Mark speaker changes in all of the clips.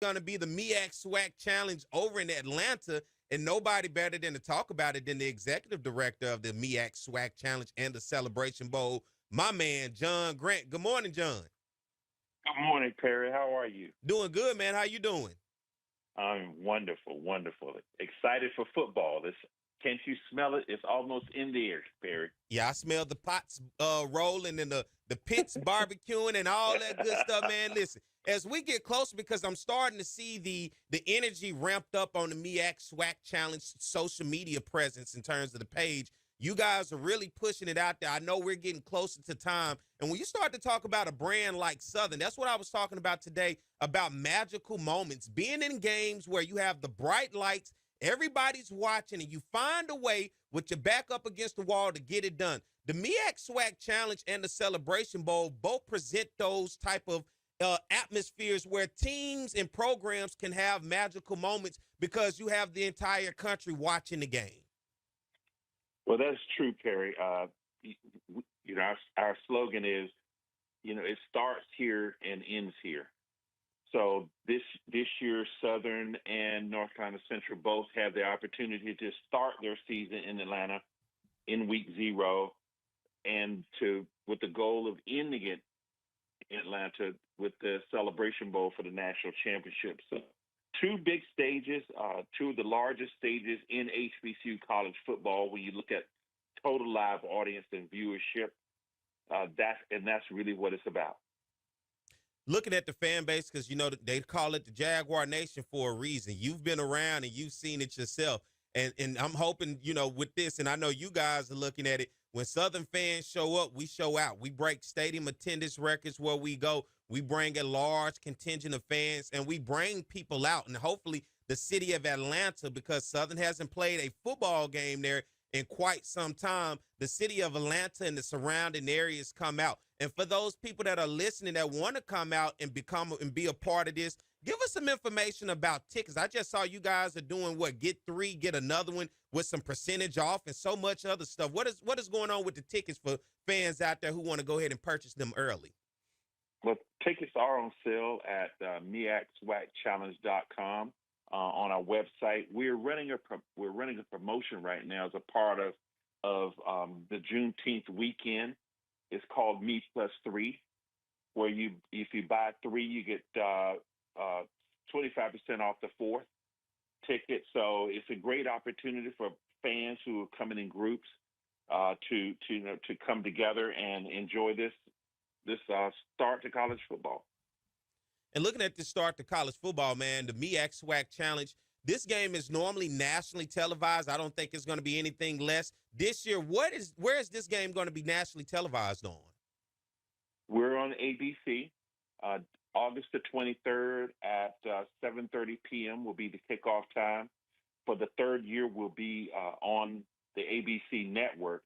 Speaker 1: going to be the MEAC SWAC Challenge over in Atlanta, and nobody better than to talk about it than the executive director of the MEAC SWAC Challenge and the Celebration Bowl, my man, John Grant. Good morning, John.
Speaker 2: Good morning, Perry. How are you?
Speaker 1: Doing good, man. How you doing?
Speaker 2: I'm wonderful, wonderful. Excited for football. Can't you smell it? It's almost in the air, Perry.
Speaker 1: Yeah, I smell the pots rolling and the pits barbecuing and all that good stuff, man. Listen, as we get closer, because I'm starting to see the energy ramped up on the MEAC SWAC Challenge social media presence in terms of the page. You guys are really pushing it out there. I know we're getting closer to time. And when you start to talk about a brand like Southern, that's what I was talking about today, about magical moments, being in games where you have the bright lights, everybody's watching, and you find a way with your back up against the wall to get it done. The MEAC SWAC Challenge and the Celebration Bowl both present those type of atmospheres where teams and programs can have magical moments because you have the entire country watching the game.
Speaker 2: Well, that's true, Perry. Our slogan is, it starts here and ends here. So this year, Southern and North Carolina Central both have the opportunity to start their season in Atlanta in week 0, and with the goal of ending it in Atlanta with the Celebration Bowl for the national championship. So 2 big stages, 2 of the largest stages in HBCU college football when you look at total live audience and viewership. That's really what it's about.
Speaker 1: Looking at the fan base, because, they call it the Jaguar Nation for a reason. You've been around and you've seen it yourself. And I'm hoping, with this, and I know you guys are looking at it, when Southern fans show up, we show out. We break stadium attendance records where we go. We bring a large contingent of fans, and we bring people out. And hopefully the city of Atlanta, because Southern hasn't played a football game there in quite some time, the city of Atlanta and the surrounding areas come out. And for those people that are listening that want to come out and be a part of this, give us some information about tickets. I just saw you guys are doing get 3, get another one with some percentage off and so much other stuff. What is going on with the tickets for fans out there who want to go ahead and purchase them early?
Speaker 2: Well, tickets are on sale at MEACSWACchallenge.com. On our website. We're running a promotion right now as a part of the Juneteenth weekend. It's called Me Plus 3, where if you buy 3, you get 25% off the 4th ticket. So it's a great opportunity for fans who are coming in groups to come together and enjoy this start to college football.
Speaker 1: And looking at the start to college football, man, the MEAC SWAC Challenge, this game is normally nationally televised. I don't think it's going to be anything less. This year, where is this game going to be nationally televised on?
Speaker 2: We're on ABC. August the 23rd at 7:30 p.m. will be the kickoff time. For the 3rd year, we'll be on the ABC network.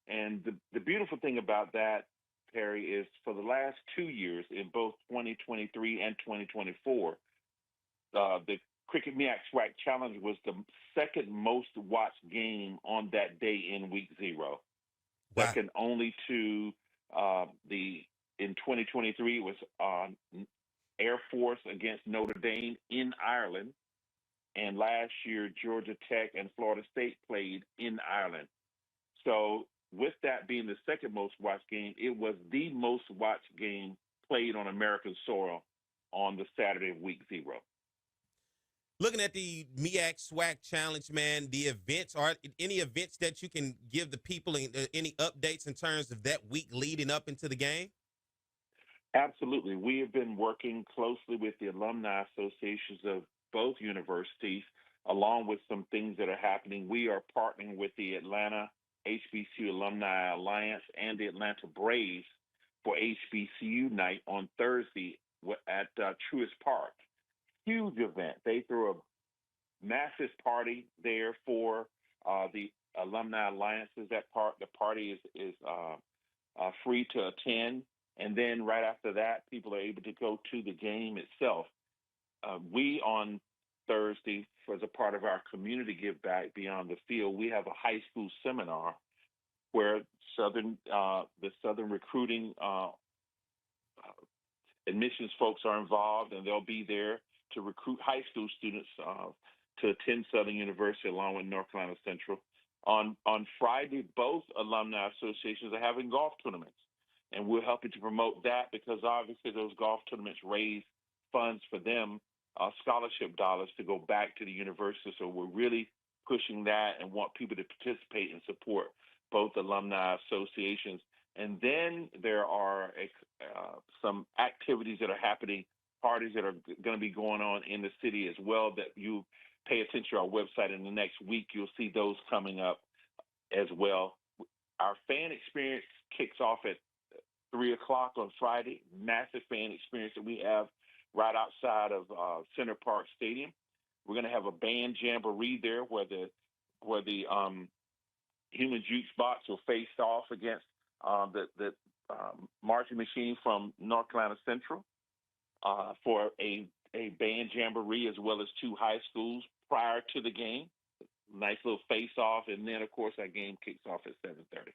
Speaker 2: And the beautiful thing about that, Perry, is for the last 2 years, in both 2023 and 2024, the Cricket MEAC SWAC Challenge was the 2nd most watched game on that day in week 0.
Speaker 1: Wow.
Speaker 2: Second only to in 2023 it was Air Force against Notre Dame in Ireland, and last year Georgia Tech and Florida State played in Ireland. So with that being the 2nd most watched game, it was the most watched game played on American soil on the Saturday of week 0.
Speaker 1: Looking at the MEAC SWAC Challenge, man, the events, are any events that you can give the people, any updates in terms of that week leading up into the game?
Speaker 2: Absolutely. We have been working closely with the alumni associations of both universities, along with some things that are happening. We are partnering with the Atlanta HBCU Alumni Alliance and the Atlanta Braves for HBCU night on Thursday at Truist Park. Huge event. They threw a massive party there for the Alumni Alliances. The party is free to attend. And then right after that, people are able to go to the game itself. We on Thursday, as a part of our community give back beyond the field, we have a high school seminar where the Southern recruiting admissions folks are involved, and they'll be there to recruit high school students to attend Southern University along with North Carolina Central. On Friday, both alumni associations are having golf tournaments, and we're helping to promote that because obviously those golf tournaments raise funds for them, scholarship dollars to go back to the university. So we're really pushing that and want people to participate and support both alumni associations. And then there are some activities that are happening, parties that are going to be going on in the city as well that you pay attention to our website in the next week. You'll see those coming up as well. Our fan experience kicks off at 3 o'clock on Friday. Massive fan experience that we have right outside of Center Park Stadium. We're going to have a band jamboree there where the Human Jukebox will face off against the marching machine from North Carolina Central for a band jamboree, as well as 2 high schools prior to the game. Nice little face-off, and then, of course, our game kicks off at 7:30.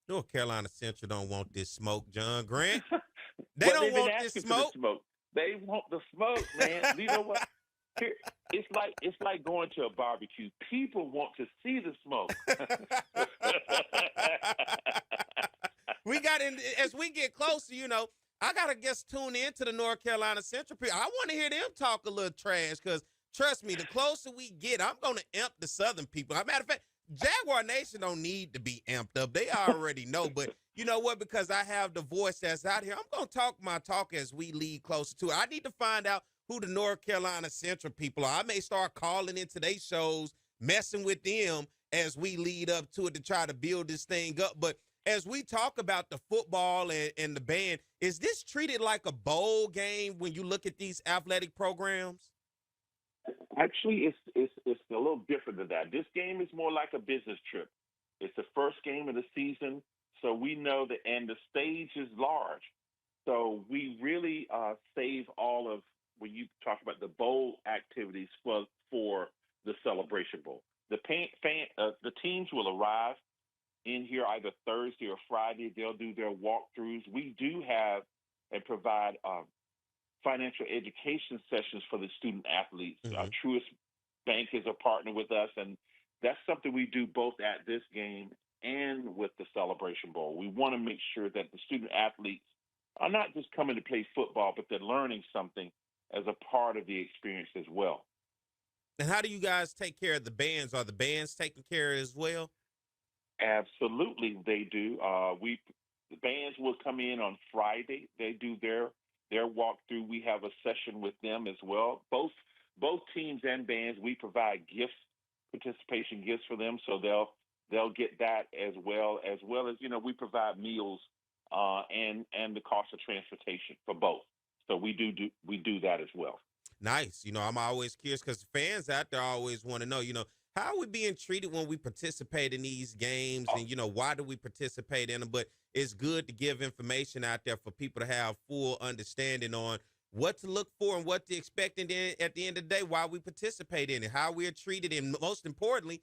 Speaker 1: North Carolina Central don't want this smoke, John Grant. They
Speaker 2: Well,
Speaker 1: don't want this smoke.
Speaker 2: They want the smoke, man. You know what? Here, it's like going to a barbecue. People want to see the smoke.
Speaker 1: We got in as we get closer, I gotta just tune in to the North Carolina Central people. I want to hear them talk a little trash because trust me, the closer we get, I'm gonna imp the Southern people. As a matter of fact, Jaguar Nation don't need to be amped up. They already know. But you know what? Because I have the voice that's out here, I'm gonna talk my talk as we lead closer to it. I need to find out who the North Carolina Central people are. I may start calling into their shows, messing with them as we lead up to it to try to build this thing up. But as we talk about the football and the band, is this treated like a bowl game when you look at these athletic programs?
Speaker 2: Actually, it's a little different than that. This game is more like a business trip. It's the first game of the season, so we know that, and the stage is large. So we really save all of, when you talk about the bowl activities for the Celebration Bowl. The teams will arrive in here either Thursday or Friday. They'll do their walkthroughs. We do have and provide financial education sessions for the student athletes.
Speaker 1: Mm-hmm.
Speaker 2: Truist Bank is a partner with us, and that's something we do both at this game and with the Celebration Bowl. We want to make sure that the student athletes are not just coming to play football, but they're learning something as a part of the experience as well.
Speaker 1: And how do you guys take care of the bands? Are the bands taken care of as well?
Speaker 2: Absolutely, they do. The bands will come in on Friday. They do their walkthrough. We have a session with them as well. Both teams and bands, we provide gifts, participation gifts for them, so they'll get that as well as we provide meals and the cost of transportation for both. So we do that as well.
Speaker 1: Nice. I'm always curious because fans out there always want to know, how are we being treated when we participate in these games, and why do we participate in them? But it's good to give information out there for people to have full understanding on what to look for and what to expect, and then at the end of the day, why we participate in it, how we're treated, and most importantly,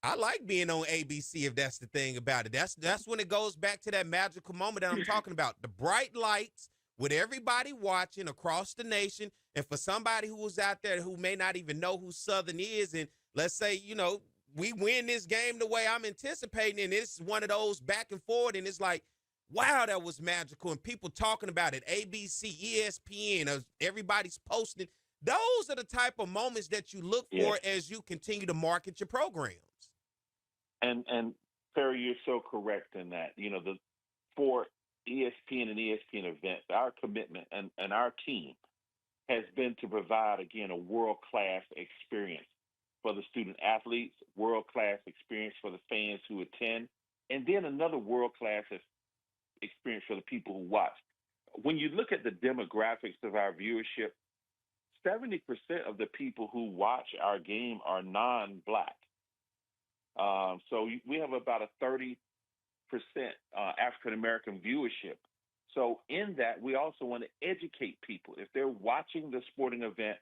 Speaker 1: I like being on ABC if that's the thing about it. That's when it goes back to that magical moment that I'm talking about. The bright lights with everybody watching across the nation, and for somebody who was out there who may not even know who Southern is, and let's say, we win this game the way I'm anticipating, and it's one of those back and forward, and it's like, wow, that was magical, and people talking about it, ABC, ESPN, everybody's posting. Those are the type of moments that you look for as you continue to market your programs.
Speaker 2: And Perry, you're so correct in that. For ESPN and ESPN events, our commitment and our team has been to provide, again, a world-class experience for the student athletes, world-class experience for the fans who attend, and then another world-class experience for the people who watch. When you look at the demographics of our viewership, 70% of the people who watch our game are non-Black. So we have about a 30% African-American viewership. So in that, we also want to educate people. If they're watching the sporting event,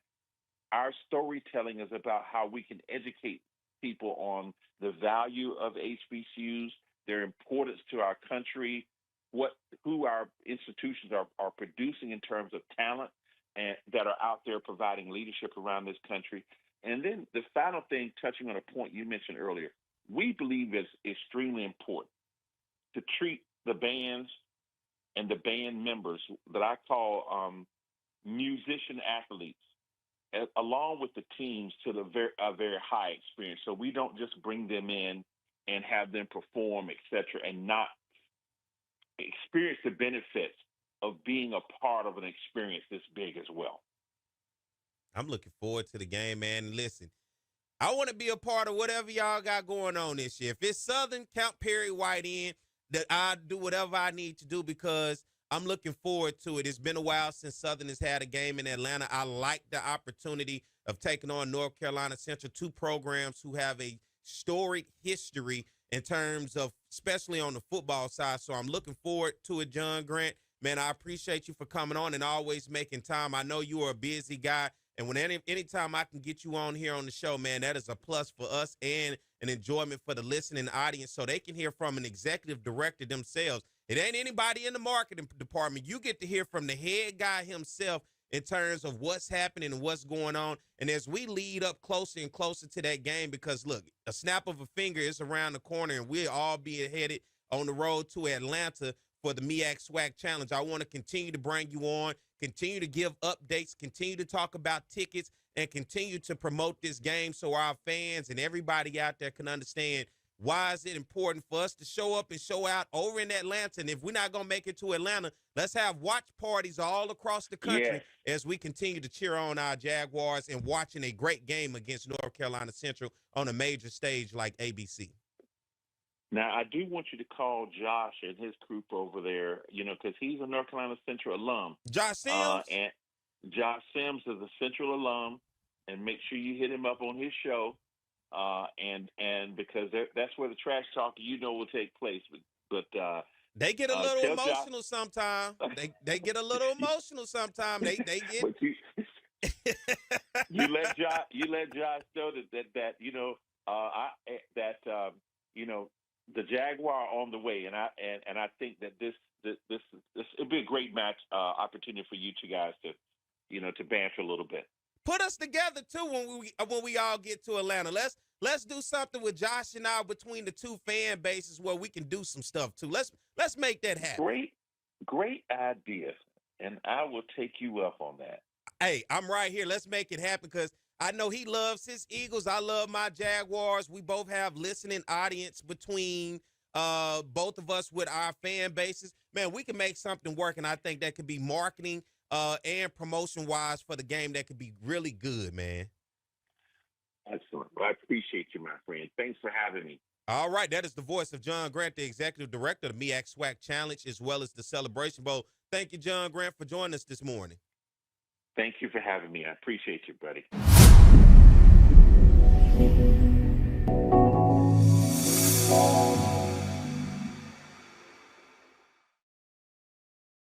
Speaker 2: our storytelling is about how we can educate people on the value of HBCUs, their importance to our country, who our institutions are producing in terms of talent, and that are out there providing leadership around this country. And then the final thing, touching on a point you mentioned earlier, we believe it's extremely important to treat the bands and the band members that I call musician athletes, along with the teams, to a very high experience. So we don't just bring them in and have them perform, et cetera, and not experience the benefits of being a part of an experience this big as well.
Speaker 1: I'm looking forward to the game, man. And listen, I want to be a part of whatever y'all got going on this year. If it's Southern, count Perry White in, that I do whatever I need to do because I'm looking forward to it. It's been a while since Southern has had a game in Atlanta. I like the opportunity of taking on North Carolina Central, two programs who have a storied history in terms of, especially on the football side. So I'm looking forward to it, John Grant. Man, I appreciate you for coming on and always making time. I know you are a busy guy. And when anytime I can get you on here on the show, man, that is a plus for us and an enjoyment for the listening audience so they can hear from an executive director themselves. It ain't anybody in the marketing department. You get to hear from the head guy himself in terms of what's happening and what's going on. And as we lead up closer and closer to that game, because, look, a snap of a finger is around the corner, and we'll all be headed on the road to Atlanta for the MEAC SWAC Challenge. I want to continue to bring you on, continue to give updates, continue to talk about tickets, and continue to promote this game so our fans and everybody out there can understand why is it important for us to show up and show out over in Atlanta. And if we're not going to make it to Atlanta, let's have watch parties all across the country as we continue to cheer on our Jaguars and watching a great game against North Carolina Central on a major stage like ABC.
Speaker 2: Now, I do want you to call Josh and his group over there, because he's a North Carolina Central alum.
Speaker 1: Josh Sims?
Speaker 2: And Josh Sims is a Central alum, and make sure you hit him up on his show, and because that's where the trash talk, will take place. But
Speaker 1: they get a little emotional sometimes. They get a little emotional sometimes. They get.
Speaker 2: But you let Josh know that the Jaguar on the way, and I think that this it'll be a great match opportunity for you two guys to banter a little bit.
Speaker 1: Put us together too when we all get to Atlanta. Let's do something with Josh and I between the two fan bases where we can do some stuff too. Let's make that happen.
Speaker 2: Great idea, and I will take you up on that.
Speaker 1: Hey, I'm right here. Let's make it happen because I know he loves his Eagles. I love my Jaguars. We both have listening audience between both of us with our fan bases. Man, we can make something work, and I think that could be marketing and promotion-wise for the game that could be really good, man.
Speaker 2: Excellent. Well, I appreciate you, my friend. Thanks for having me.
Speaker 1: All right. That is the voice of John Grant, the executive director of the MEAC SWAC Challenge, as well as the Celebration Bowl. Thank you, John Grant, for joining us this morning.
Speaker 2: Thank you for having me. I appreciate you, buddy.